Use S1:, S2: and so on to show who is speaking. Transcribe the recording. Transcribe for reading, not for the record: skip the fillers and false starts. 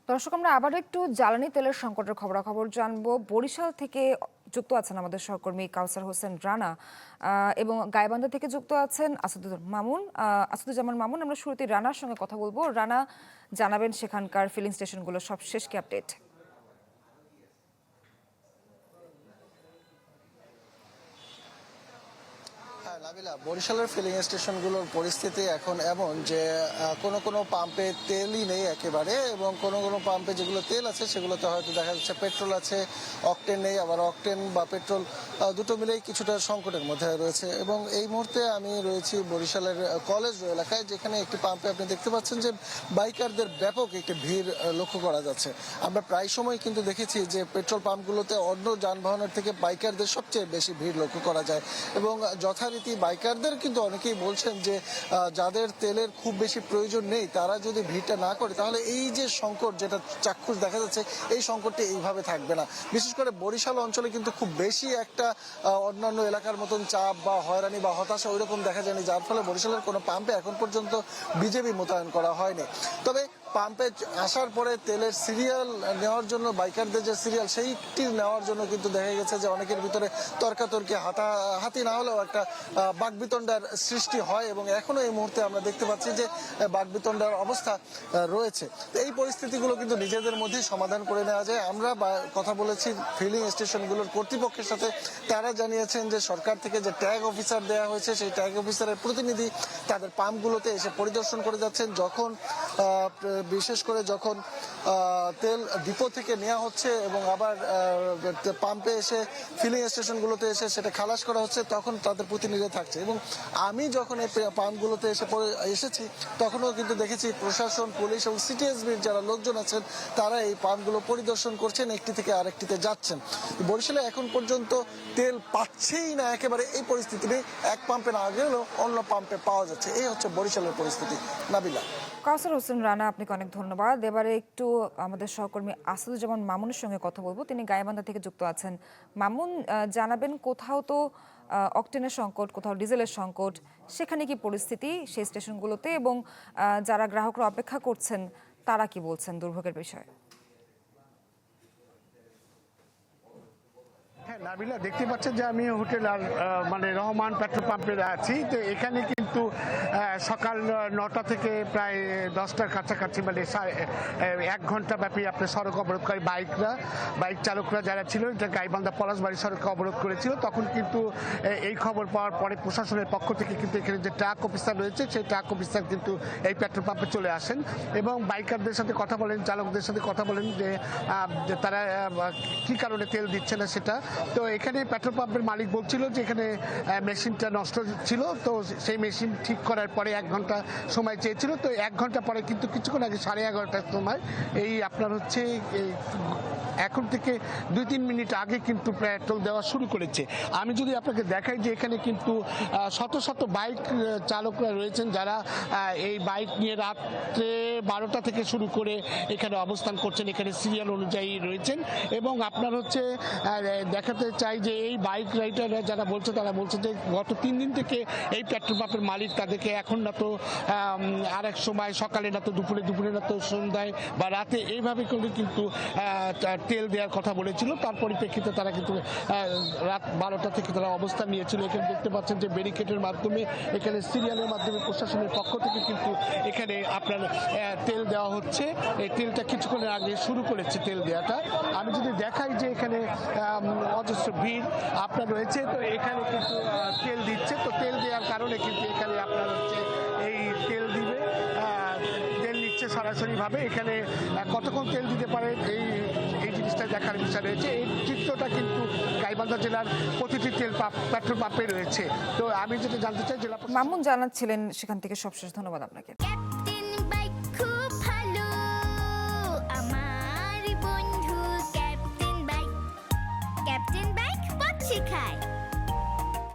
S1: দর্শক, আমরা আবার একটু জ্বালানি তেলের সংকটের খবরাখবর জানবো। বরিশাল থেকে যুক্ত আছেন আমাদের সহকর্মী কাউসার হোসেন রানা এবং গাইবান্ধা থেকে যুক্ত আছেন আসাদুজ্জামান মামুন। আমরা শুরুতে রানার সঙ্গে কথা বলবো। রানা, জানাবেন সেখানকার ফিলিং স্টেশনগুলোর সব শেষ কি আপডেট?
S2: নাবিলা, বরিশালের ফিলিং স্টেশনগুলোর পরিস্থিতি এখন এমন যে কোনো কোনো পাম্পে তেলই নেই একেবারে, এবং কোনো কোনো পাম্পে যেগুলো তেল আছে সেগুলোতে হয়তো দেখা যাচ্ছে পেট্রোল আছে, অকটেন নেই। আবার অকটেন বা পেট্রোল দুটো মিলেই কিছুটা সংকটের মধ্যে রয়েছে। এবং এই মুহূর্তে আমি রয়েছি বরিশালের কলেজ এলাকায়, যেখানে একটি পাম্পে আপনি দেখতে পাচ্ছেন যে বাইকারদের ব্যাপক একটি ভিড় লক্ষ্য করা যাচ্ছে। আমরা প্রায় সময় কিন্তু দেখেছি যে পেট্রোল পাম্পগুলোতে অন্য যানবাহনের থেকে বাইকারদের সবচেয়ে বেশি ভিড় লক্ষ্য করা যায়। এবং যথারীতি বাইকারদের কিন্তু অনেকেই বলছেন যে যাদের তেলের খুব বেশি প্রয়োজন নেই তারা যদি ভিড়টা না করে, তাহলে এই যে সংকট যেটা চাক্ষুষ দেখা যাচ্ছে, এই সংকটটি এইভাবে থাকবে না। বিশেষ করে বরিশাল অঞ্চলে কিন্তু খুব বেশি একটা অন্যান্য এলাকার মতন চাপ বা হয়রানি বা হতাশা ওইরকম দেখা যায়নি, যার ফলে বরিশালের কোনো পাম্পে এখন পর্যন্ত বিজেপি মোতায়েন করা হয়নি। তবে পাম্পে আসার পরে তেলের সিরিয়াল নেওয়ার জন্য, বাইকারদের যে সিরিয়াল সেইটি নেওয়ার জন্য কিন্তু দেখা গেছে যে অনেকের ভিতরে তর্কাতর্কি, হাতাহাতি না হলেও একটা বাকবিতণ্ডার সৃষ্টি হয়, এবং এখনো এই মুহূর্তে আমরা দেখতে পাচ্ছি যে বাকবিতণ্ডার অবস্থা রয়েছে। তো এই পরিস্থিতিগুলো কিন্তু নিজেদের মধ্যেই সমাধান করে নেওয়া যায়। আমরা কথা বলেছি ফিলিং স্টেশনগুলোর কর্তৃপক্ষের সাথে, তারা জানিয়েছেন যে সরকার থেকে যে ট্যাগ অফিসার দেওয়া হয়েছে সেই ট্যাগ অফিসারের প্রতিনিধি তাদের পাম্পগুলোতে এসে পরিদর্শন করে যাচ্ছেন। বিশেষ করে যখন তেল ডিপো থেকে নেওয়া হচ্ছে এবং আবার পাম্পে এসে ফিলিং স্টেশনগুলোতে এসে সেটা খালাস করা হচ্ছে, তখন তাদের প্রতিনিধি থাকছে। এবং আমি যখন এই পাম্পগুলোতে এসেছি তখনও কিন্তু দেখেছি প্রশাসন, পুলিশ এবং সিটিএসবির যারা লোকজন আছেন তারা এই পাম্পগুলো পরিদর্শন করছেন, একটি থেকে আরেকটিতে যাচ্ছেন। বরিশালে এখন পর্যন্ত তেল পাচ্ছেই না একেবারে, এই পরিস্থিতি নেই। এক পাম্পে না গেলেও অন্য পাম্পে পাওয়া যাচ্ছে। এই হচ্ছে বরিশালের পরিস্থিতি। নাবিলা।
S1: কাউসার হোসেন রানা, আপনাকে অনেক ধন্যবাদ। এবারে একটু আমাদের সহকর্মী আসাদুজ্জামান মামুনের সঙ্গে কথা বলবো। তিনি গাইবান্ধা থেকে যুক্ত আছেন। মামুন, জানাবেন, কোথাও তো অকটেনের সংকট, কোথাও ডিজেলের সংকট, সেখানে কি পরিস্থিতি সেই স্টেশনগুলোতে, এবং যারা গ্রাহকরা অপেক্ষা করছেন তারা কি বলছেন দুর্ভোগের বিষয়ে?
S3: হ্যাঁ নাবিলা, দেখতে পাচ্ছেন যে আমি হোটেল আর রহমান পেট্রোল পাম্পে আছি। তো এখানে কিন্তু সকাল 9টা থেকে প্রায় 10টার কাছাকাছি, 1 ঘন্টা ব্যাপী আপনার সড়ক অবরোধকারী বাইক চালকরা যারা ছিল, গাইবান্ধা পলাশবাড়ি সড়কে অবরোধ করেছিল। তখন কিন্তু এই খবর পাওয়ার পরে প্রশাসনের পক্ষ থেকে কিন্তু এখানে যে ট্রাক অফিসার রয়েছে সেই ট্রাক অফিসার কিন্তু এই পেট্রোল পাম্পে চলে আসেন এবং বাইকারদের সাথে কথা বলেন, চালকদের সাথে কথা বলেন যে তারা কি কারণে তেল দিচ্ছে না সেটা। তো এখানে পেট্রোল পাম্পের মালিক বলছিল যে এখানে মেশিনটা নষ্ট ছিল, তো সেই মেশিন ঠিক করার পরে 1 ঘন্টা সময় চেয়েছিল। তো 1 ঘন্টা পরে কিন্তু কিছুক্ষণ আগে 11:30টার সময় এই আপনার হচ্ছে এখন থেকে 2-3 মিনিট আগে কিন্তু পেট্রোল দেওয়া শুরু করেছে। আমি যদি আপনাকে দেখাই যে এখানে কিন্তু শত শত বাইক চালকরা রয়েছেন যারা এই বাইক নিয়ে রাত্রে 12টা থেকে শুরু করে এখানে অবস্থান করছেন, এখানে সিরিয়াল অনুযায়ী রয়েছেন। এবং আপনার হচ্ছে দেখাতে চাই যে এই বাইক রাইডাররা যারা বলছে তারা বলছে যে গত 3 দিন থেকে এই পেট্রোল পাম্পের মালিক তাদেরকে এখন না তো আরেক সময় সকালে, না তো দুপুরে না তো সন্ধ্যায় বা রাতে এইভাবে করে কিন্তু তেল দেওয়ার কথা বলেছিল। তার পরিপ্রেক্ষিতে তারা কিন্তু রাত 12টা থেকে তারা অবস্থান নিয়েছিল। এখানে দেখতে পাচ্ছেন যে ব্যারিকেডের মাধ্যমে, এখানে সিরিয়ালের মাধ্যমে প্রশাসনের পক্ষ থেকে কিন্তু এখানে আপনার তেল দেওয়া হচ্ছে। এই তেলটা কিছুক্ষণের আগে শুরু করেছে তেল দেওয়াটা। আমি যদি দেখাই যে এখানে অজস্র ভিড় আপনার রয়েছে, তো এখানে কিন্তু তেল দিচ্ছে। তো তেল দেওয়ার কারণে কিন্তু এখানে আপনার হচ্ছে এই তেল দিবে, তেল নিচ্ছে সরাসরিভাবে। এখানে কতক্ষণ তেল দিতে পারে এই জিনিসটা দেখার বিষয় রয়েছে। এই চিত্রটা কিন্তু গাইবান্ধা জেলার প্রতিটি পেট্রোল পাম্পে রয়েছে। তো আমি যেটা জানতে চাই, জেলা
S1: মামুন জানাচ্ছিলেন সেখান থেকে। সবশেষ ধন্যবাদ আপনাকে।